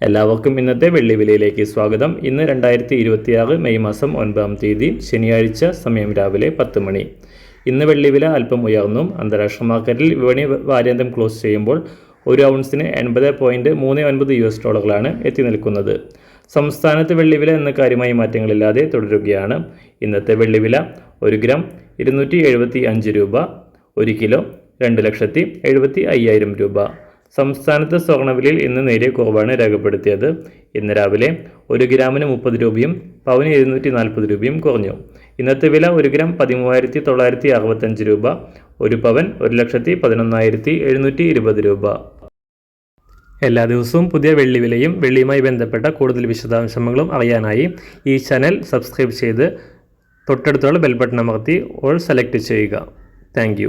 എല്ലാവർക്കും ഇന്നത്തെ വെള്ളി വിലയിലേക്ക് സ്വാഗതം. ഇന്ന് 2026 മെയ് മാസം 9-ാം തീയതി ശനിയാഴ്ച, സമയം രാവിലെ 10 മണി. ഇന്ന് വെള്ളി വില അല്പം ഉയർന്നും. അന്താരാഷ്ട്ര മാർക്കറ്റിൽ വിപണി വാരാന്ത്യം ക്ലോസ് ചെയ്യുമ്പോൾ ഒരു ഔൺസിന് $80.39 എത്തി നിൽക്കുന്നത്. സംസ്ഥാനത്ത് വെള്ളിവില ഇന്ന് കാര്യമായ മാറ്റങ്ങളില്ലാതെ തുടരുകയാണ്. ഇന്നത്തെ വെള്ളിവില 1 ഗ്രാം 275 രൂപ, 1 കിലോ 2,75,000 രൂപ. സംസ്ഥാനത്ത് സ്വർണ്ണവിലയിൽ ഇന്ന് നേരിയ കുറവാണ് രേഖപ്പെടുത്തിയത്. ഇന്ന് രാവിലെ 1 ഗ്രാമിന് 30 രൂപയും പവന് 240 രൂപയും കുറഞ്ഞു. ഇന്നത്തെ വില 1 ഗ്രാം 13,965 രൂപ, 1 പവൻ 1,11,720 രൂപ. എല്ലാ ദിവസവും പുതിയ വെള്ളിവിലയും വെള്ളിയുമായി ബന്ധപ്പെട്ട കൂടുതൽ വിശദാംശങ്ങളും അറിയാനായി ഈ ചാനൽ സബ്സ്ക്രൈബ് ചെയ്ത് തൊട്ടടുത്തുള്ള ബെൽ ബട്ടൺ അമർത്തി ഓൾ സെലക്ട് ചെയ്യുക. താങ്ക്